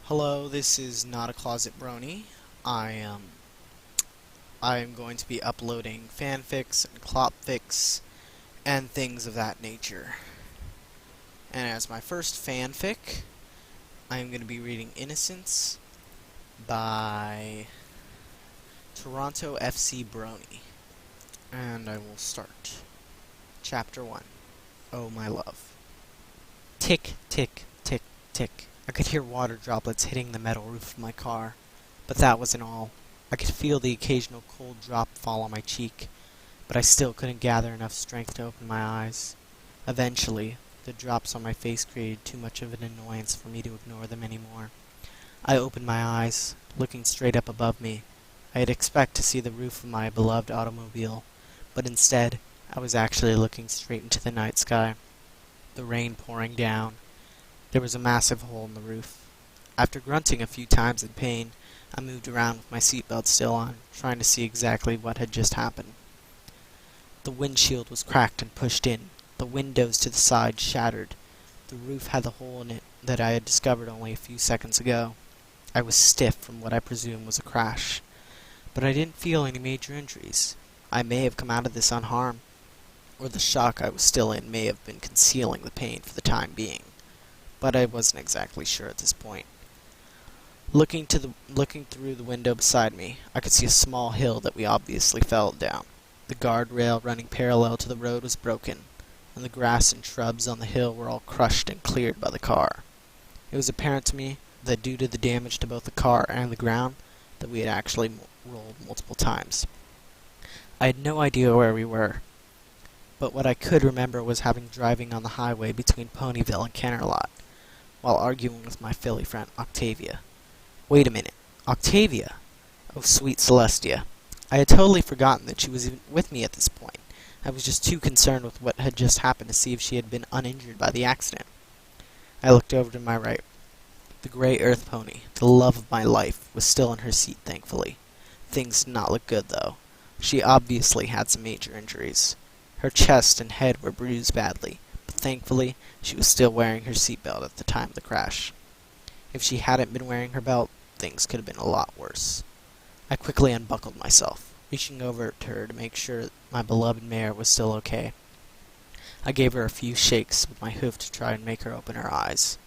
Hello, this is Not a Closet Brony. I am going to be uploading fanfics and clopfics and things of that nature. And as my first fanfic, I am going to be reading Innocence by TorontoFCBrony. And I will start. Chapter 1. Oh, my love. Tick, tick, tick, tick. I could hear water droplets hitting the metal roof of my car, but that wasn't all. I could feel the occasional cold drop fall on my cheek, but I still couldn't gather enough strength to open my eyes. Eventually, the drops on my face created too much of an annoyance for me to ignore them anymore. I opened my eyes, looking straight up above me. I had expected to see the roof of my beloved automobile, but instead, I was actually looking straight into the night sky. The rain pouring down. There was a massive hole in the roof. After grunting a few times in pain, I moved around with my seatbelt still on, trying to see exactly what had just happened. The windshield was cracked and pushed in. The windows to the side shattered. The roof had the hole in it that I had discovered only a few seconds ago. I was stiff from what I presume was a crash, but I didn't feel any major injuries. I may have come out of this unharmed, or the shock I was still in may have been concealing the pain for the time being, but I wasn't exactly sure at this point. Looking through the window beside me, I could see a small hill that we obviously fell down. The guardrail running parallel to the road was broken, and the grass and shrubs on the hill were all crushed and cleared by the car. It was apparent to me that due to the damage to both the car and the ground, that we had actually rolled multiple times. I had no idea where we were, but what I could remember was driving on the highway between Ponyville and Canterlot, while arguing with my filly friend Octavia. Wait a minute, Octavia! Oh, sweet Celestia. I had totally forgotten that she was even with me at this point. I was just too concerned with what had just happened to see if she had been uninjured by the accident. I looked over to my right. The gray earth pony, the love of my life, was still in her seat, thankfully. Things did not look good, though. She obviously had some major injuries. Her chest and head were bruised badly, but thankfully, she was still wearing her seatbelt at the time of the crash. If she hadn't been wearing her belt, things could have been a lot worse. I quickly unbuckled myself, reaching over to her to make sure my beloved mare was still okay. I gave her a few shakes with my hoof to try and make her open her eyes.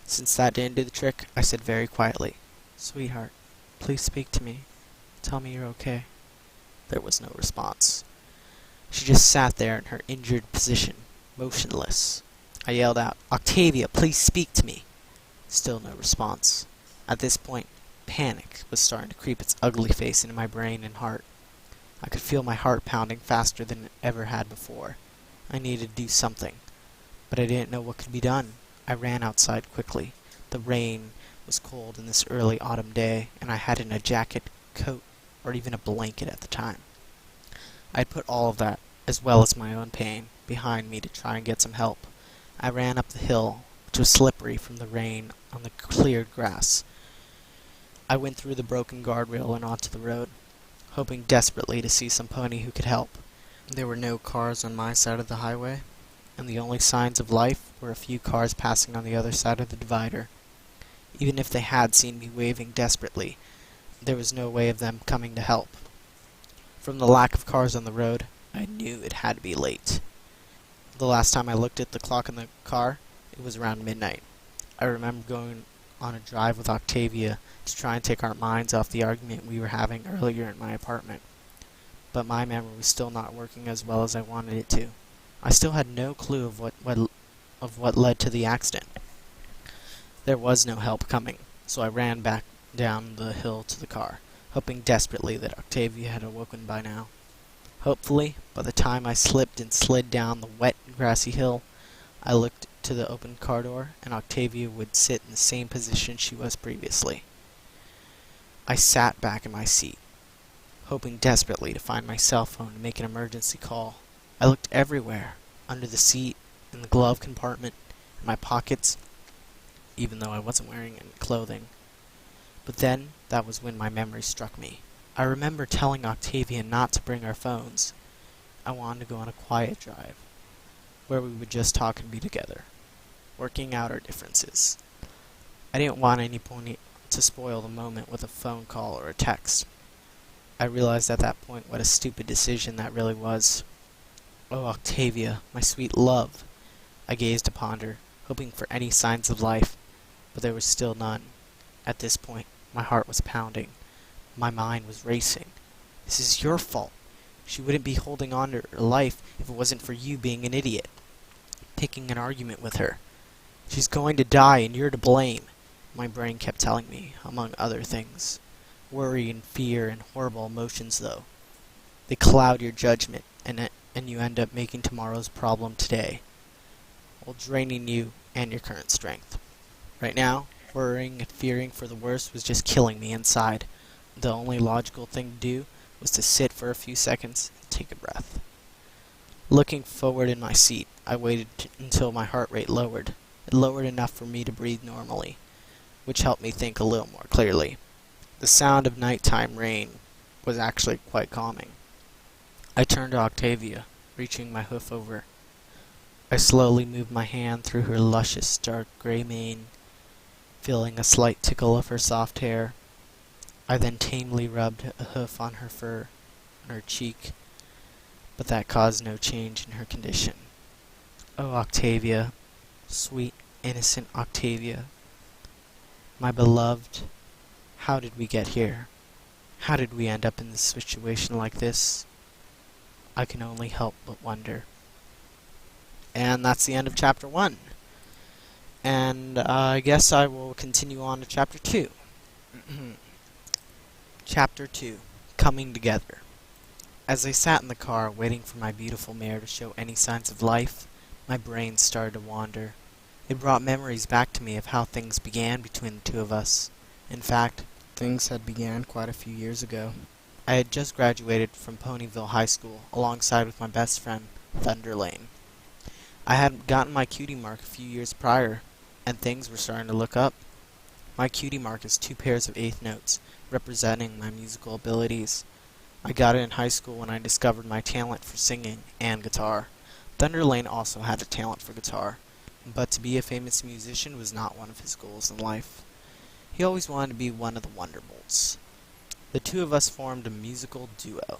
Since that didn't do the trick, I said very quietly, "Sweetheart, please speak to me. Tell me you're okay." There was no response. She just sat there in her injured position, motionless. I yelled out, "Octavia, please speak to me." Still no response. At this point, panic was starting to creep its ugly face into my brain and heart. I could feel my heart pounding faster than it ever had before. I needed to do something, but I didn't know what could be done. I ran outside quickly. The rain was cold in this early autumn day, and I hadn't a jacket, coat, or even a blanket at the time. I had put all of that, as well as my own pain, behind me to try and get some help. I ran up the hill, which was slippery from the rain on the cleared grass. I went through the broken guardrail and onto the road, hoping desperately to see some pony who could help. There were no cars on my side of the highway, and the only signs of life were a few cars passing on the other side of the divider. Even if they had seen me waving desperately, there was no way of them coming to help. From the lack of cars on the road, I knew it had to be late. The last time I looked at the clock in the car, it was around midnight. I remember going on a drive with Octavia to try and take our minds off the argument we were having earlier in my apartment. But my memory was still not working as well as I wanted it to. I still had no clue of what led to the accident. There was no help coming, so I ran back down the hill to the car, hoping desperately that Octavia had awoken by now. Hopefully, by the time I slipped and slid down the wet and grassy hill, I looked to the open car door, and Octavia would sit in the same position she was previously. I sat back in my seat, hoping desperately to find my cell phone to make an emergency call. I looked everywhere, under the seat, in the glove compartment, in my pockets, even though I wasn't wearing any clothing. But then, that was when my memory struck me. I remember telling Octavia not to bring our phones. I wanted to go on a quiet drive, where we would just talk and be together, working out our differences. I didn't want anyone to spoil the moment with a phone call or a text. I realized at that point what a stupid decision that really was. Oh, Octavia, my sweet love. I gazed upon her, hoping for any signs of life, but there was still none. At this point, my heart was pounding. My mind was racing. This is your fault. She wouldn't be holding on to her life if it wasn't for you being an idiot. Picking an argument with her. She's going to die and you're to blame, my brain kept telling me, among other things. Worry and fear and horrible emotions, though. They cloud your judgment, and you end up making tomorrow's problem today, while draining you and your current strength. Right now, worrying and fearing for the worst was just killing me inside. The only logical thing to do was to sit for a few seconds and take a breath. Looking forward in my seat, I waited until my heart rate lowered. It lowered enough for me to breathe normally, which helped me think a little more clearly. The sound of nighttime rain was actually quite calming. I turned to Octavia, reaching my hoof over. I slowly moved my hand through her luscious dark gray mane, feeling a slight tickle of her soft hair. I then tamely rubbed a hoof on her fur, on her cheek, but that caused no change in her condition. Oh, Octavia, sweet, innocent Octavia, my beloved, how did we get here? How did we end up in this situation like this? I can only help but wonder. And that's the end of Chapter 1. And I guess I will continue on to Chapter 2. Chapter 2, Coming Together. As I sat in the car waiting for my beautiful mare to show any signs of life, my brain started to wander. It brought memories back to me of how things began between the two of us. In fact, things had began quite a few years ago. I had just graduated from Ponyville High School alongside with my best friend, Thunder Lane. I had gotten my cutie mark a few years prior, and things were starting to look up. My cutie mark is 2 pairs of eighth notes, representing my musical abilities. I got it in high school when I discovered my talent for singing and guitar. Thunder Lane also had a talent for guitar, but to be a famous musician was not one of his goals in life. He always wanted to be one of the Wonderbolts. The two of us formed a musical duo,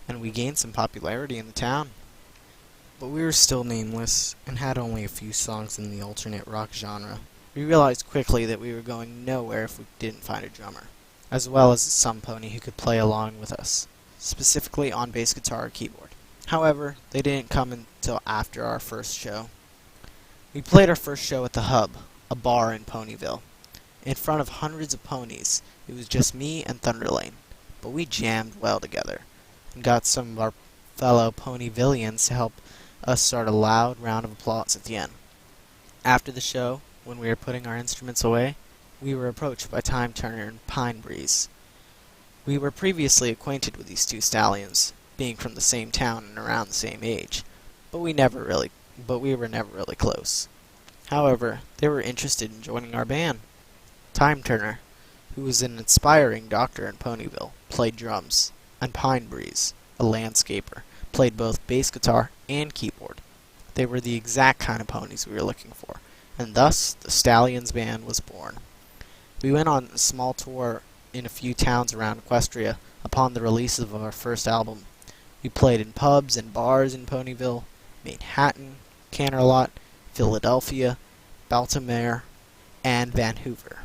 and we gained some popularity in the town. But we were still nameless, and had only a few songs in the alternate rock genre. We realized quickly that we were going nowhere if we didn't find a drummer, as well as some pony who could play along with us, specifically on bass guitar or keyboard. However, they didn't come until after our first show. We played our first show at the Hub, a bar in Ponyville. In front of hundreds of ponies, it was just me and Thunder Lane, but we jammed well together, and got some of our fellow Ponyvillians to help us start a loud round of applause at the end. After the show, when we were putting our instruments away, we were approached by Time Turner and Pine Breeze. We were previously acquainted with these two stallions, being from the same town and around the same age, but we were never really close. However, they were interested in joining our band. Time Turner, who was an aspiring doctor in Ponyville, played drums, and Pine Breeze, a landscaper, played both bass guitar and keyboard. They were the exact kind of ponies we were looking for, and thus the Stallions Band was born. We went on a small tour in a few towns around Equestria upon the release of our first album. We played in pubs and bars in Ponyville, Manhattan, Canterlot, Philadelphia, Baltimore, and Vancouver.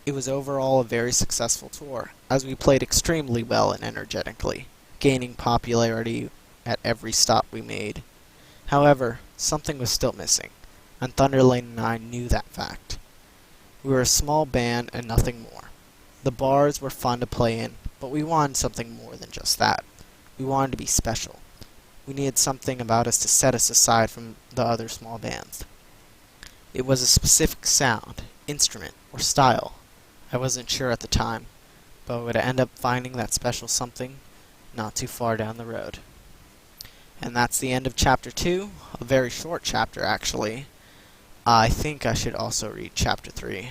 It was overall a very successful tour, as we played extremely well and energetically, gaining popularity at every stop we made. However, something was still missing, and Thunder Lane and I knew that fact. We were a small band and nothing more. The bars were fun to play in, but we wanted something more than just that. We wanted to be special. We needed something about us to set us aside from the other small bands. It was a specific sound, instrument, or style. I wasn't sure at the time, but I would end up finding that special something not too far down the road. And that's the end of Chapter 2, a very short chapter actually. I think I should also read Chapter 3.